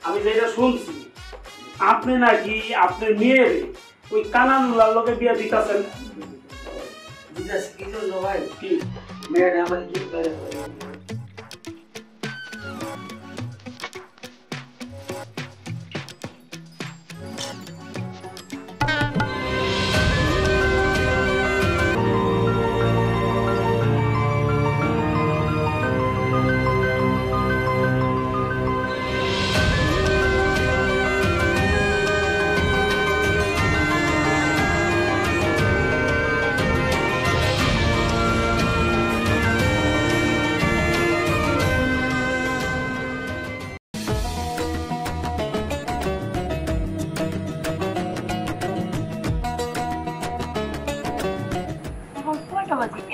আমি যেটা শুনছি আপনি নাকি আপনার মেয়ের ওই কানানুলার লোকে বিয়া দিতেছেন। দিতেছি কি জন্য ভাই? কি মেয়েটা আমার কি করে?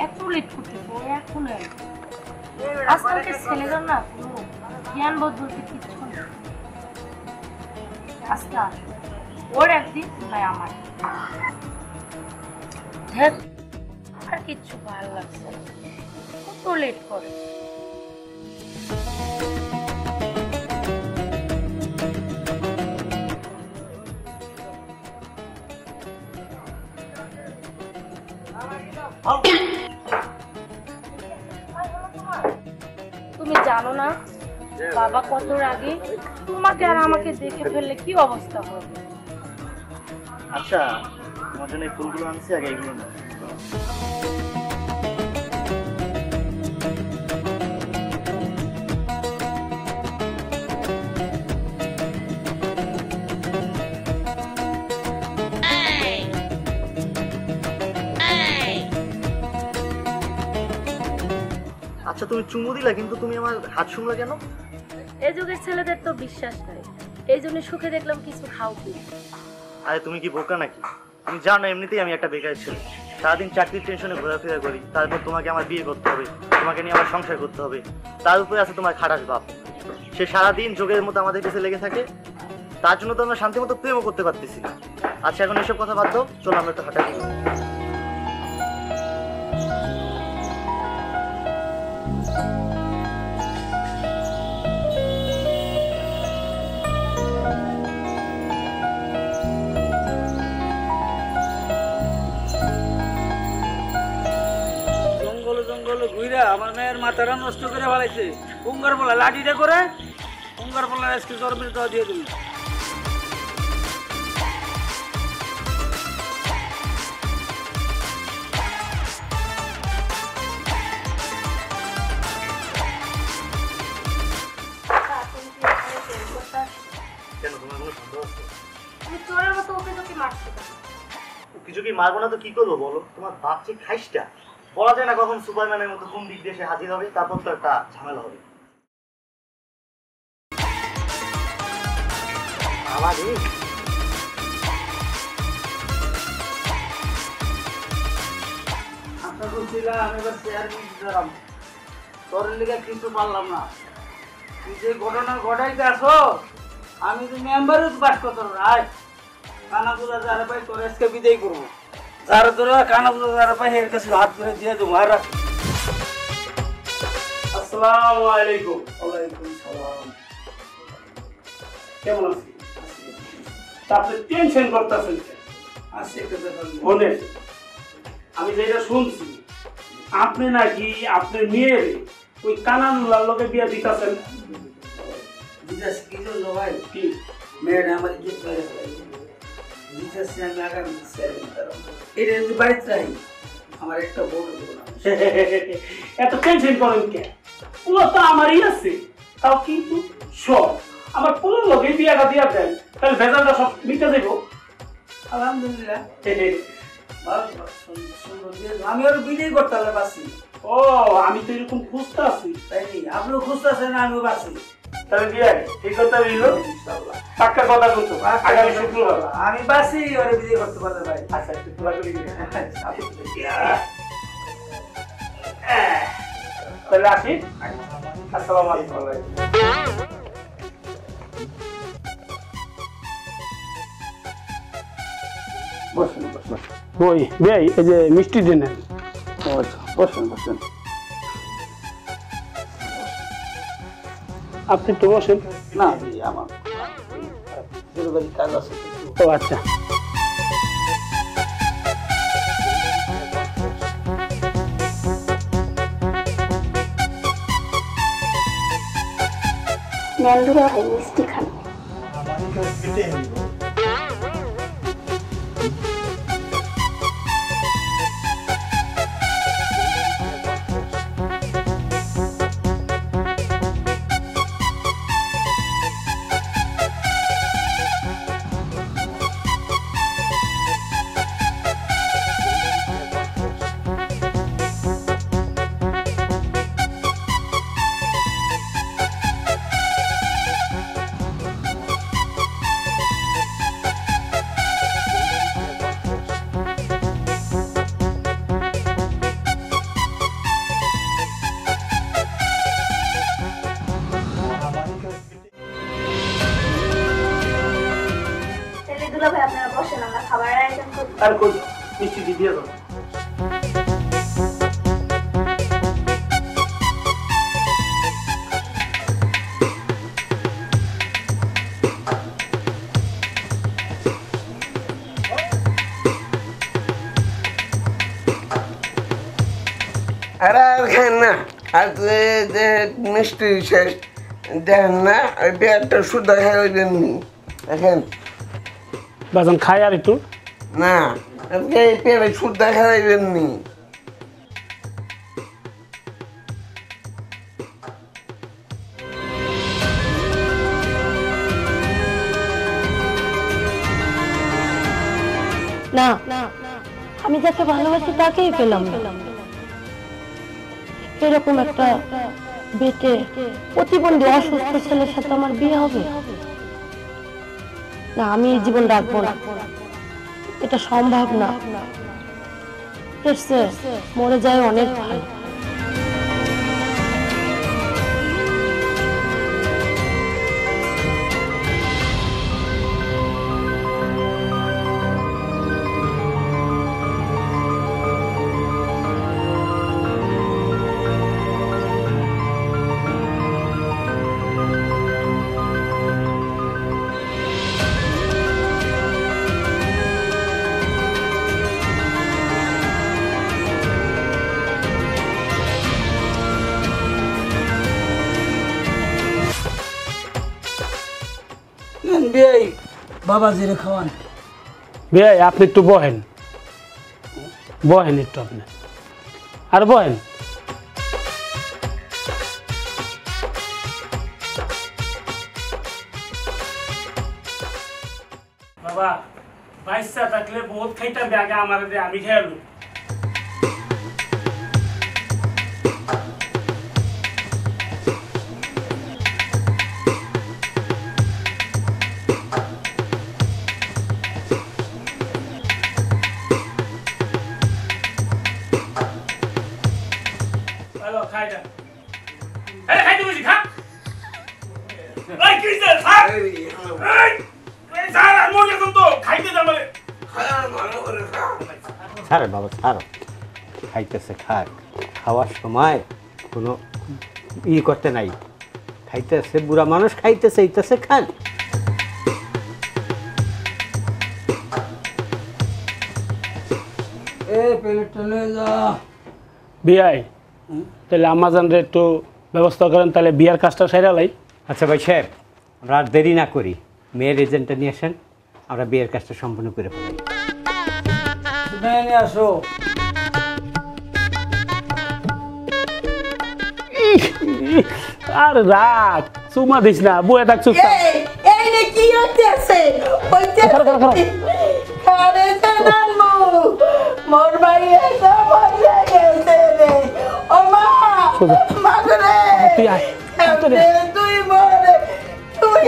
এত লেট করতেছো এখন? আজকালকে ছেলেদের না কোনো জ্ঞান বোধ বলতে কিচ্ছু নেই। আজকে আসো, ওর একদিন নয় আমার। আর কিচ্ছু ভালো লাগছে, কত লেট করে। তুমি জানো না বাবা কত রাগে, তোমাকে আর আমাকে দেখে ফেললে কি অবস্থা হবে। আচ্ছা তোমার জন্য এই ফুলগুলো আনছি, আগে এগুলো না। আচ্ছা তুমি চুমু দিলা, কিন্তু তুমি আমার হাত শুনলা কেন? এই যুগের ছেলেদের তো বিশ্বাস নাই, এই জন্য সুখে দেখলাম কিছু খাও কি। আরে তুমি কি বোকা নাকি? তুমি জানো এমনিতেই আমি একটা বেকার ছেলে, সারাদিন চাকরির টেনশনে ঘোরাফেরা করি, তারপর তোমাকে আমার বিয়ে করতে হবে, তোমাকে নিয়ে আমার সংসার করতে হবে, তার উপরে আছে তোমার খাটাস বাপ। সে সারাদিন যোগের মতো আমাদের কাছে লেগে থাকে, তার জন্য তো আমরা শান্তি মতো প্রেমও করতে পারতেছি না। আচ্ছা এখন এসব কথা বাদ দাও, চলো আমরা একটু হাঁটাহাঁটি করি। ঘুরে আমার মেয়ের মাথাটা নষ্ট করে ফেলাইছে। উঙ্গার বলা লাঠিটা করে উঙ্গার বলা আজকে গরমের দাওয়া দিয়ে দিবি। কিছু কি মারবো না তো কি করবো বলো? তোমার বাচ্চা খাইসটা বলা যায় না কখন সুপারম্যানের মতো কোন দিক দিয়ে সে হাজির হবে, তারপর তো একটা ঝামেলা হবে। আশা করছিলাম আমি এবার শেয়ার দিলাম, তোর লিগে কিছু পারলাম না। তুই যে ঘটনা ঘটাইতে আসো, আমি তো মেম্বারও বাস করতে রায় কানা পূজা যারা পাই তোর আজকে বিদায় করবো। যারা তোরা কানা পূজা যারা পাই এর কাছে হাত ধরে দিয়ে দেবো। আর আসসালামু আলাইকুম। ওয়ালাইকুম সালাম। কেমন আছেন? আপনি টেনশন করতেছেন? আসছে একটা ব্যাপার বলেন। আমি যেটা শুনছি আপনি নাকি আপনার মেয়ের ওই কানানুলার লোকে বিয়া দিতেছেন। দিতেছি কি জন্য ভাই? কি মেয়েটা আমার কি করে ফেলাইছে? দিতেছি আমি আগামী এটা যদি বাড়িতে চাই আমার একটা বড় দেবো না। এত টেনশন করেন কে? পুরো তো আমারই আছে, তাও কিন্তু সব আমার পুরো লোকে বিয়াটা দিয়া দেন, তাহলে ভেজালটা সব মিটে দেব। আলহামদুলিল্লাহ আমি আরো বিদায় করতে হবে বাসি। ও আমি তো এরকম খুঁজতে আছি, তাই আপনিও খুঁজতেছেন আমিও বাসি। তাহলে বিয়ে ঠিক কথা রইল, পাক্কা কথা বলতো আগামী শুক্রবার আমি বাসি ওরে বিদায় করতে পারবে ভাই। আচ্ছা একটু তোলা করে তাহলে আসি। আসসালামু আলাইকুম। বসেন বসেন। ওই ভাই এই যে মিষ্টি দেন। বসেন বসেন। আপনি একটু বসেন। না আমার বাড়ি কাজ আছে। ও আচ্ছা, ন্যান্ডুরা ভাই মিষ্টি খান। ভাই আপনারা বসেন, আমরা খাবারের আয়োজন করি। আর কই মিষ্টি দিয়ে দাও। আরে আর খান না, আর মিষ্টি শেষ দেখেন না, ওই বিয়ারটা শুদ্ধ খাইবেন দেখেন বাজান খাই আর একটু। না, আজকে এই পেয়ারে শুদ্ধ খাইবেন নি। না, আমি যাকে ভালোবাসি তাকেই পেলাম না। এরকম একটা বেটে প্রতিবন্ধী অসুস্থ ছেলের সাথে আমার বিয়ে হবে না, আমি এই জীবন রাখবো না, এটা সম্ভব না। মরে যায় অনেক ভালো। বাবাজিরে খাওয়ান। ভাই আপনি একটু বহেন, বহেন একটু আপনি, আর বহেন। বাবা বাইসা থাকলে বহুত খাইতাম, আগে আমার আমি খেয়ালু। ছাড়ে বাবা ছাড়ো, খাইতেছে খাক, খাওয়ার সময় কোনো করতে নাই, খাইতেছে বুড়া মানুষ, খাইতেছে এইতেছে খান। বিয়াই তাহলে আমাজনরে একটু ব্যবস্থা করেন, তাহলে বিয়ার কাজটা সেরালাই। আচ্ছা ভাই সাহেব, আমরা আর দেরি না করি, মেয়ের এজেন্টটা নিয়ে আসেন, আমরা বিয়ের কাজটা সম্পূর্ণ করে ফেলি। আসো আর রাখ, চুমা দিস না, বয়ে থাক চুপ। এই নে কি হচ্ছে? আরে জানালু মোর ভাই এটা মরে গেছে রে। ও মা, মা রে তুই আয়, তুই মরে, তুই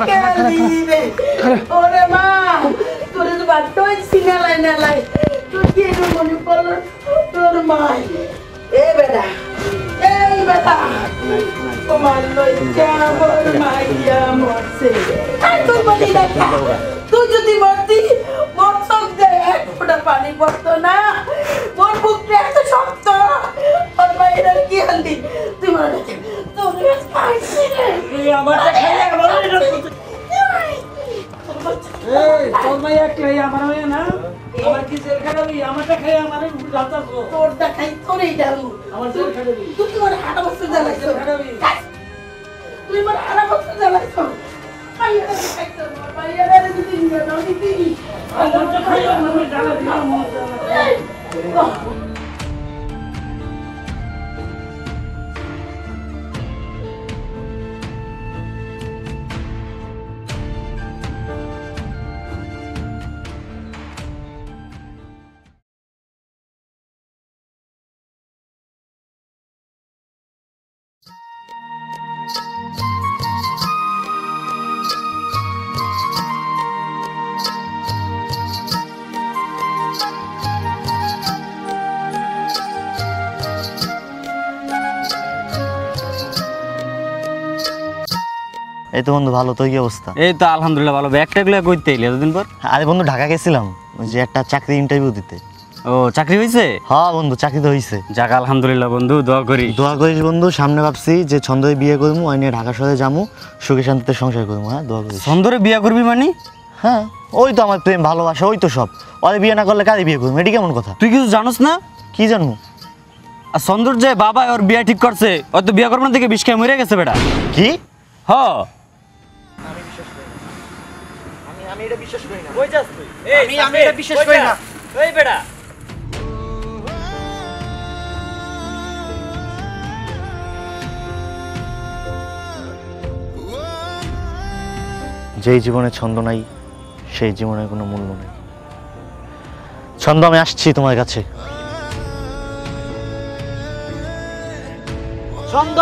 গেলি রে। ওরে মা, তোর তো বাট্টই সিনালাই নালাই, তুই কি মনে পড়ল তোর মা? এ বেটা, এই বেটা, তোমার লইয়া মোর মাইয়া মরছে। তুই বলি না, তুই যদি মরতি মোর চোখ দেয় এক ফোঁটা পানি পড়তো না, মোর বুকটা এত শক্ত। ওর মায়ের কি হান্দি তুই মরে গেছে, তুই আমারটা খাইয়া আমার তোর ভাই একলাই আমার মেয়ে না আমার কি জেল খাটাবি আমারটা খাইয়া আমার যাচ্ছ তোরটা খাই তোরই ডালু আমার জেল খাটাবি তুই তোমার হাড়া বসতে জ্বালাইছ খাটাবি তুই আমার হাড়া বসতে জ্বালাইছ পাইয়ারে খাইছ পাইয়ারে দিদি নিয়ে দাও দিদি আমারটা খাইয়া আমার জ্বালা দিলাম এই তো বন্ধু ভালো, তো কি অবস্থা? এই তো আলহামদুলিল্লাহ ভালো। ব্যাগটা গুলো কইতে এলি এতদিন পর? আরে বন্ধু ঢাকা গেছিলাম ওই যে একটা চাকরি ইন্টারভিউ দিতে। ও চাকরি হয়েছে? হ্যাঁ বন্ধু চাকরি তো হয়েছে। যাক আলহামদুলিল্লাহ বন্ধু, দোয়া করি। দোয়া করিস বন্ধু, সামনে ভাবছি যে ছন্দে বিয়ে করবো, ওই নিয়ে ঢাকা শহরে যাবো, সুখে শান্তিতে সংসার করবো। হ্যাঁ দোয়া করিস। সুন্দরে বিয়া করবি মানে? হ্যাঁ ওই তো আমার প্রেম ভালোবাসা, ওই তো সব। ওরে বিয়ে না করলে কারে বিয়ে করবো, এটি কেমন কথা? তুই কিছু জানোস না? কি জানবো? আর সুন্দর যে বাবা ওর বিয়া ঠিক করছে, ওর তো বিয়া করবো না থেকে বিষ খেয়ে মরে গেছে বেটা। কি? হ আমি এটা বিশ্বাস করি না। কই যাস তুই? আমি এটা বিশ্বাস করি না। এই বেটা যেই জীবনে ছন্দ নাই সেই জীবনের কোনো মূল্য নেই। ছন্দ আমি আসছি তোমার কাছে। ছন্দ